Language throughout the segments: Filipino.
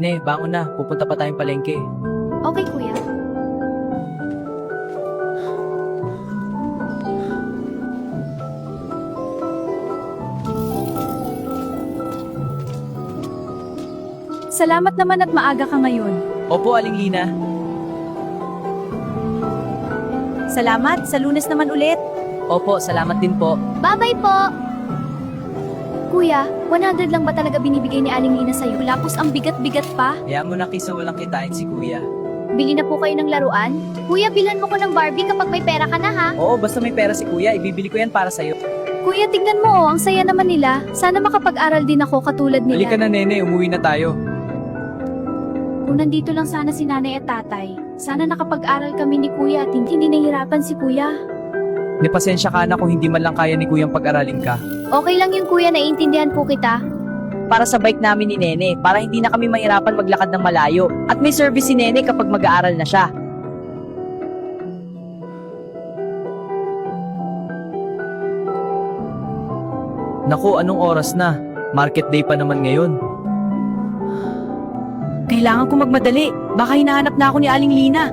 Ne, bangon na. Pupunta pa tayong palengke. Okay, kuya. Salamat naman at maaga ka ngayon. Opo, Aling Lina. Salamat, sa Lunes naman ulit. Opo, salamat din po. Bye-bye po! Kuya, 100 lang ba talaga binibigay ni Aling Lina sa'yo? Lapos ang bigat-bigat pa. Hayaan mo na kaysa walang kitain si Kuya. Bili na po kayo ng laruan? Kuya, bilhan mo ko ng Barbie kapag may pera ka na ha? Oo, basta may pera si Kuya, ibibili ko yan para sa'yo. Kuya, tignan mo ang saya naman nila. Sana makapag-aral din ako katulad Halika nila. na, Nene, umuwi na tayo. Kung nandito lang sana si nanay at tatay, sana nakapag-aral kami ni Kuya at hindi nahihirapan si Kuya. Pasensya ka na kung hindi man lang kaya ni Kuyang pag-aralin ka. Okay lang yun Kuya, naiintindihan po kita. Para sa bike namin ni Nene, para hindi na kami mahirapan maglakad ng malayo. At may service si Nene kapag mag-aaral na siya. Naku, anong oras na? Market day pa naman ngayon. Kailangan ko magmadali. Baka hinahanap na ako ni Aling Lina.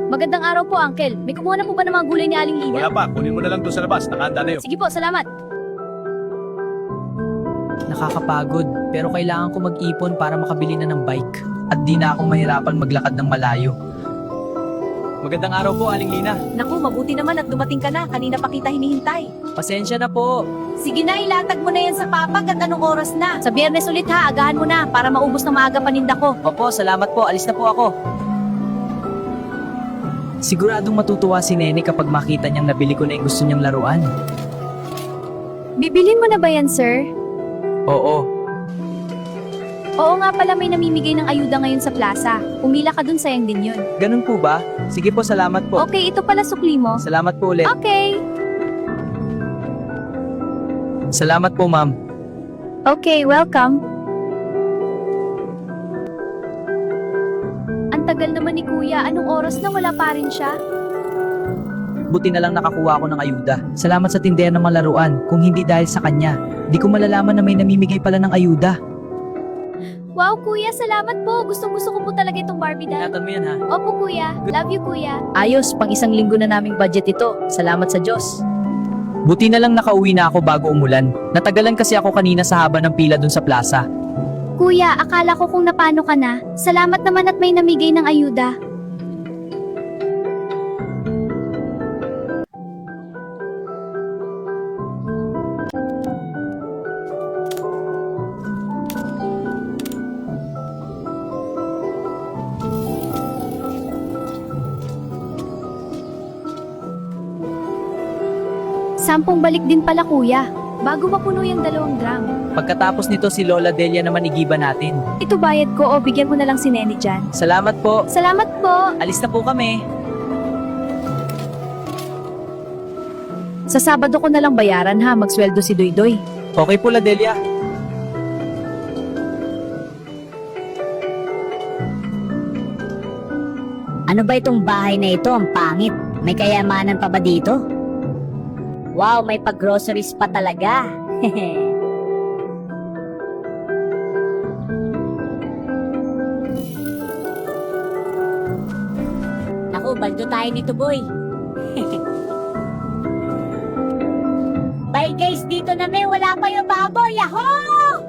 Magandang araw po, Uncle. May kumuha na po ba ng mga gulay ni Aling Lina? Wala pa, kunin mo na lang doon sa labas, nakahanda na yun. Sige po, salamat. Nakakapagod, pero kailangan ko mag-ipon para makabili na ng bike. At di na ako mahirapan maglakad ng malayo. Magandang araw po, Aling Lina. Naku, mabuti naman at dumating ka na. Kanina pa kita hinihintay. Pasensya na po. Sige na, ilatag mo na yan sa papag at anong oras na. Sa Biyernes ulit ha, agahan mo na para maubos na maaga paninda ko. Opo, salamat po. Alis na po ako. Siguradong matutuwa si Nene kapag makita niyang nabili ko na yung gusto niyang laruan. Bibilin mo na ba yan, sir? Oo. Oo nga pala, may namimigay ng ayuda ngayon sa plaza. Pumila ka dun, sayang din yun. Ganun po ba? Sige po, salamat po. Okay, ito pala sukli mo. Salamat po ulit. Okay. Salamat po, ma'am. Okay, welcome. Ang tagal naman ni Kuya, anong oras na wala pa rin siya? Buti na lang nakakuha ako ng ayuda. Salamat sa tindera ng mga laruan. Kung hindi dahil sa kanya, di ko malalaman na may namimigay pala ng ayuda. Wow, Kuya, salamat po. Gustong-gusto ko po talaga itong Barbie doll. Ingatan mo yan, ha? Opo, Kuya. Love you, Kuya. Ayos, pang isang linggo na naming budget ito. Salamat sa Diyos. Buti na lang nakauwi na ako bago umulan. Natagalan kasi ako kanina sa haba ng pila dun sa plaza. Kuya, akala ko kung napano ka na. Salamat naman at may namigay ng ayuda. Sampung balik din pala, Kuya. Bago mapuno yung 2 drum. Pagkatapos nito si Lola Delia naman igiba natin. Ito bayad ko o bigyan mo na lang si Nene dyan. Salamat po. Salamat po. Alis na po kami. Sa Sabado ko na lang bayaran ha, magsweldo si Doydoy. Okay po, La Delia. Ano ba itong bahay na ito? Ang pangit. May kayamanan pa ba dito? Wow, may pag-groceries pa talaga. Naku, baldo tayo nito, boy. Bye guys, dito na may wala pa yung baboy. Yahoo!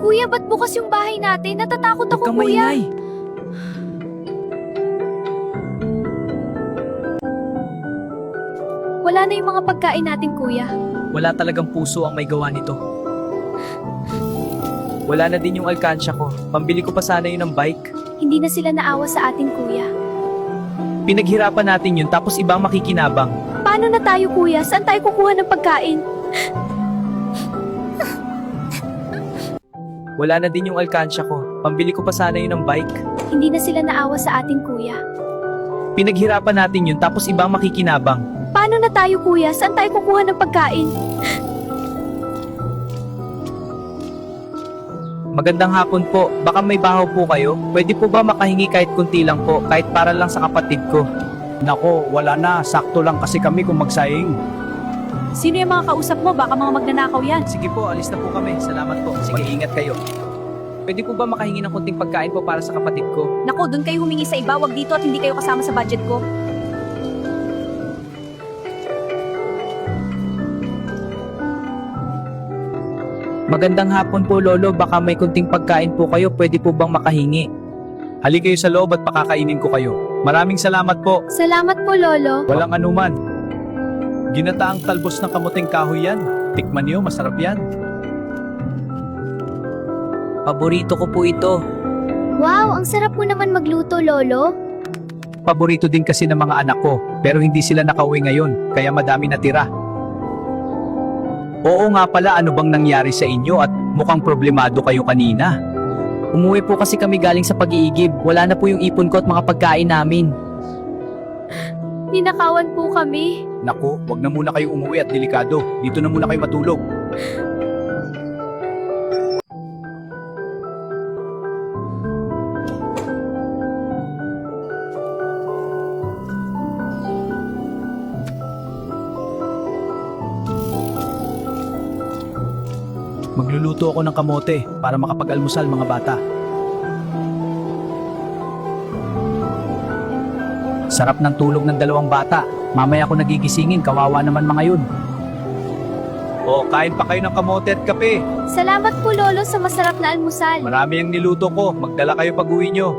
Kuya, ba't bukas yung bahay natin? Natatakot Huwag ako, kang Kuya. maingay. Wala na yung mga pagkain natin, Kuya. Wala talagang puso ang may gawa nito. Wala na din yung alkansya ko. Pambili ko pa sana yun ng bike. Hindi na sila naawa sa atin, Kuya. Pinaghirapan natin yun tapos ibang makikinabang. Paano na tayo, Kuya? Saan tayo kukuha ng pagkain? Wala na din yung alkansya ko. Pambili ko pa sana yun ng bike. Hindi na sila naawa sa atin, Kuya. Pinaghirapan natin yun tapos ibang makikinabang. Paano na tayo, Kuya? Saan tayo kukuha ng pagkain? Magandang hapon po. Baka may bahaw po kayo. Pwede po ba makahingi kahit kunti lang po, kahit para lang sa kapatid ko? Nako, wala na. Sakto lang kasi kami kung magsaying. Sino yung mga kausap mo? Baka mga magnanakaw yan. Sige po, alis na po kami. Salamat po. Sige, ingat kayo. Pwede po ba makahingi ng kunting pagkain po para sa kapatid ko? Nako, doon kayo humingi sa iba. Wag dito at hindi kayo kasama sa budget ko. Magandang hapon po, Lolo. Baka may kunting pagkain po kayo. Pwede po bang makahingi? Hali kayo sa loob at pakakainin ko kayo. Maraming salamat po. Salamat po, Lolo. Walang anuman. Ginataang talbos ng kamuting kahoy yan. Tikman niyo, masarap yan. Paborito ko po ito. Wow, ang sarap po naman magluto, Lolo. Paborito din kasi ng mga anak ko. Pero hindi sila nakauwi ngayon, kaya madami natira. Oo nga pala, ano bang nangyari sa inyo at mukhang problemado kayo kanina? Umuwi po kasi kami galing sa pag-iigib. Wala na po yung ipon ko at mga pagkain namin. Ninakawan po kami. Naku, wag na muna kayo umuwi at delikado. Dito na muna kayo matulog. Magluluto ako ng kamote para makapag-almusal mga bata. Sarap ng tulog ng dalawang bata. Mamaya ako nagigisingin, kawawa naman mga yun. O, kain pa kayo ng kamote at kape. Salamat po, Lolo, sa masarap na almusal. Marami ang niluto ko. Magdala kayo pag-uwi nyo.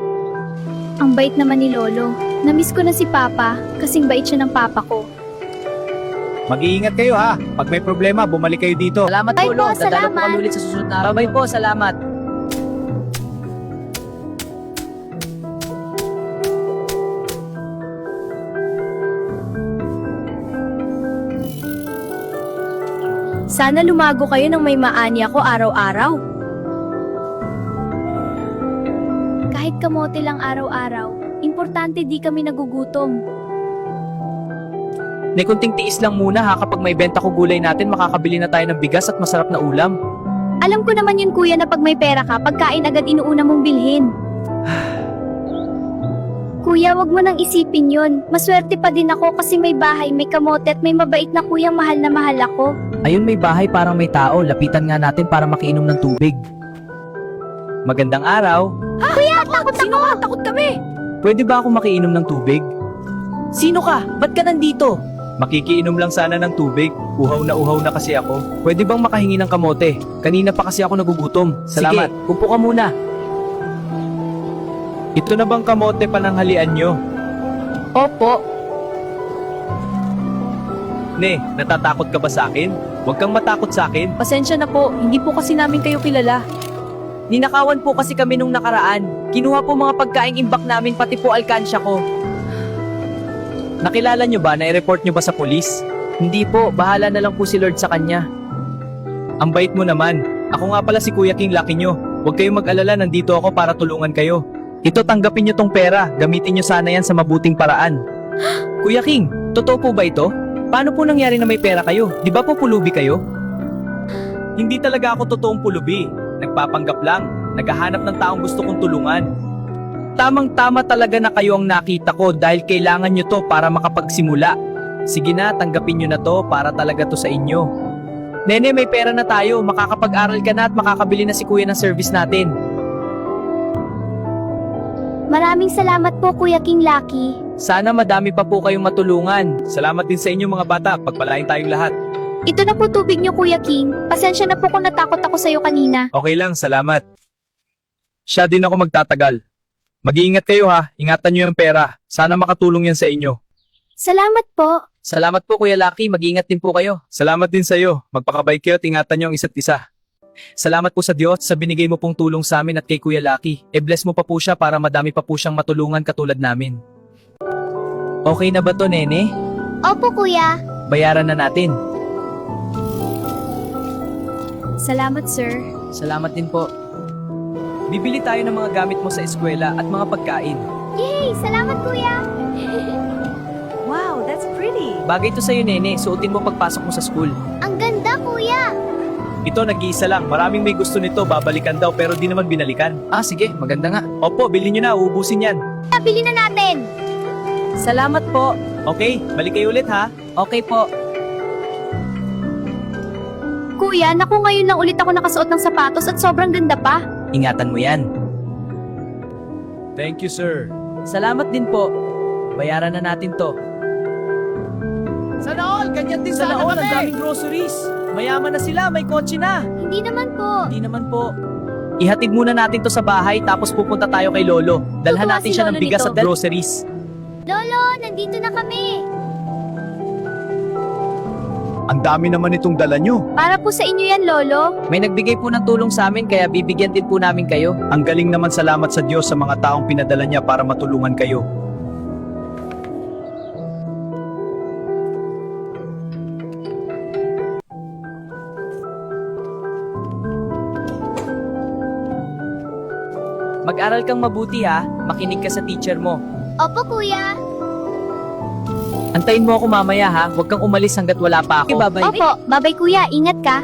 Ang bait naman ni Lolo. Namiss ko na si Papa, kasing bait siya ng Papa ko. Mag-iingat kayo ha. Pag may problema, bumalik kayo dito. Salamat Bye po, Lo. po, Dadalo po salamat. kami ulit sa susunod na araw. Bye po, salamat. Sana lumago kayo ng may maani ako araw-araw. Kahit kamote lang araw-araw, importante di kami nagugutom. May kunting tiis lang muna ha. Kapag may benta ko gulay natin, makakabili na tayo ng bigas at masarap na ulam. Alam ko naman yun, kuya, na pag may pera ka, pagkain agad inuuna mong bilhin. Kuya, wag mo nang isipin yun. Maswerte pa din ako kasi may bahay, may kamote at may mabait na kuyang mahal na mahal ako. Ayun, may bahay, parang may tao. Lapitan nga natin para makiinom ng tubig. Magandang araw. Takot Sino ka? Takot kami! Pwede ba ako makiinom ng tubig? Sino ka? Ba't ka nandito? Makikiinom lang sana ng tubig. Uhaw na kasi ako. Pwede bang makahingi ng kamote? Kanina pa kasi ako nagugutom. Salamat. Sige. Upo ka muna. Ito na bang kamote pananghalian nyo? Opo. Ne, natatakot ka ba sa akin? Huwag kang matakot sa akin. Pasensya na po. Hindi po kasi namin kayo kilala. Ninakawan po kasi kami nung nakaraan. Kinuha po mga pagkaing imbak namin pati po alkansya ko. Nakilala nyo ba? Na-report nyo ba sa polis? Hindi po. Bahala na lang po si Lord sa kanya. Ang bait mo naman. Ako nga pala si Kuya King Lucky nyo. Huwag kayong mag-alala, nandito ako para tulungan kayo. Ito, tanggapin nyo tong pera. Gamitin nyo sana yan sa mabuting paraan. Kuya King, totoo po ba ito? Paano po nangyari na may pera kayo? Di ba po pulubi kayo? Hindi talaga ako totoong pulubi. Nagpapanggap lang. Naghahanap ng taong gusto kong tulungan. Tamang-tama talaga na kayo ang nakita ko dahil kailangan nyo to para makapagsimula. Sige na, tanggapin nyo na to para talaga to sa inyo. Nene, may pera na tayo. Makakapag-aral ka na at makakabili na si kuya ng service natin. Maraming salamat po, Kuya King Lucky. Sana madami pa po kayong matulungan. Salamat din sa inyo mga bata. Pagpalain tayong lahat. Ito na po tubig niyo, Kuya King. Pasensya na po kung natakot ako sa'yo kanina. Okay lang, salamat. Siya din ako magtatagal. Mag-iingat kayo ha. Ingatan nyo yung pera. Sana makatulong yan sa inyo. Salamat po. Salamat po Kuya Lucky, mag-ingat din po kayo. Salamat din sa iyo. Magpakabay kayo at ingatan nyo ang isa't isa. Salamat po sa Diyos sa binigay mo pong tulong sa amin at kay Kuya Lucky. E-bless mo pa po siya para madami pa po siyang matulungan katulad namin. Okay na ba to, Nene? Opo, Kuya. Bayaran na natin. Salamat, sir. Salamat din po. Bibili tayo ng mga gamit mo sa eskwela at mga pagkain. Yay! Salamat, Kuya! Wow, that's pretty. Bagay to sa'yo, Nene. Suotin mo pagpasok mo sa school. Ang ganda, Kuya! Ito nag-iisa lang, maraming may gusto nito, babalikan daw pero di naman binalikan. Ah, sige, maganda nga. Opo, bilhin nyo na, uubusin yan. Nabili na natin! Salamat po. Okay, balik kayo ulit ha. Okay po. Kuya, naku ngayon lang ulit ako nakasuot ng sapatos at sobrang ganda pa. Ingatan mo yan. Thank you sir. Salamat din po. Bayaran na natin to. Sana all, ganyan din Sana all, ang daming groceries. Mayaman na sila, may kotse na. Hindi naman po. Hindi naman po. Ihatid muna natin to sa bahay tapos pupunta tayo kay Lolo. Dalhan Tutuwa natin si siya ng Lolo bigas nito. at groceries. Lolo, nandito na kami. Ang dami naman itong dala nyo. Para po sa inyo yan, Lolo. May nagbigay po ng tulong sa amin kaya bibigyan din po namin kayo. Ang galing naman, salamat sa Diyos sa mga taong pinadala niya para matulungan kayo. Mag-aral kang mabuti ha. Makinig ka sa teacher mo. Opo, kuya. Antayin mo ako mamaya ha. Huwag kang umalis hanggat wala pa ako. Okay, bye-bye. Opo, babay kuya. Ingat ka.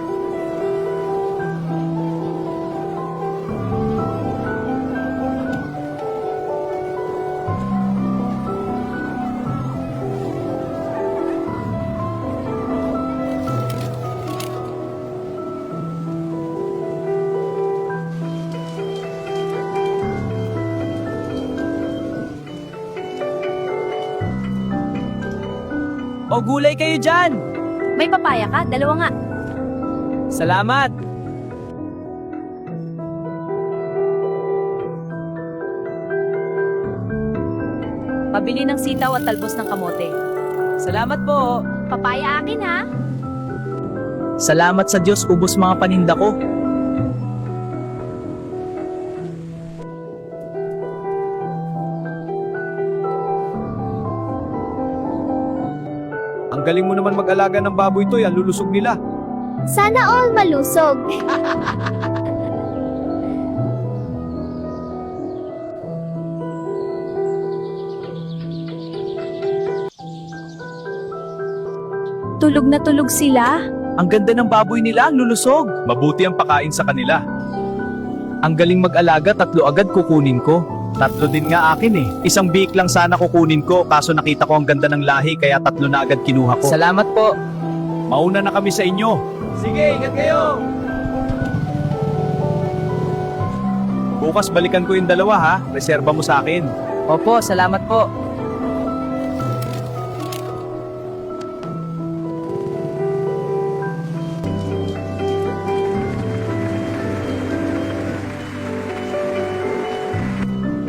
O gulay kayo dyan! May papaya ka? Dalawa nga. Salamat! Pabili ng sitaw at talbos ng kamote. Salamat po! Papaya akin ha. Salamat sa Diyos, ubos mga paninda ko. Ang galing mo naman mag-alaga ng baboy to, yan lulusog nila. Sana all malusog. Tulog na tulog sila. Ang ganda ng baboy nila, ang lulusog. Mabuti ang pakain sa kanila. Ang galing mag-alaga, 3 agad kukunin ko. 3 din nga akin eh. Isang biik lang sana kukunin ko, kaso nakita ko ang ganda ng lahi, kaya 3 na agad kinuha ko. Salamat po! Mauna na kami sa inyo. Sige, ingat kayo! Bukas balikan ko yung 2 ha. Reserba mo sa akin. Opo, salamat po!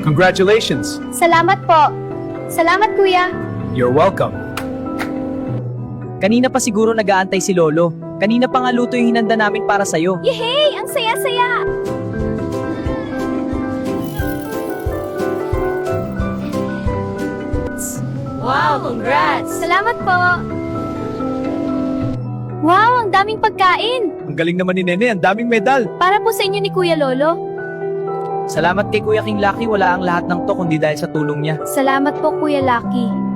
Congratulations. Salamat po. Salamat kuya. You're welcome. Kanina pa siguro nag-aantay si Lolo. Kanina pa nga luto yung hinanda namin para sa'yo. Yehey! Ang saya-saya! Wow! Congrats! Salamat po! Wow! Ang daming pagkain! Ang galing naman ni Nene, ang daming medal. Para po sa inyo ni Kuya Lolo. Salamat kay Kuya King Lucky, wala ang lahat ng to kundi dahil sa tulong niya. Salamat po Kuya Lucky.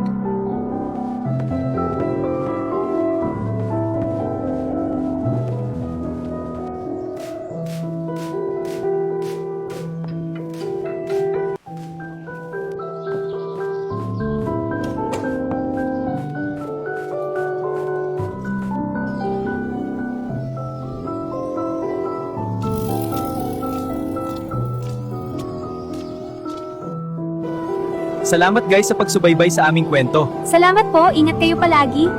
Salamat guys sa pagsubaybay sa aming kwento. Salamat po. Ingat kayo palagi.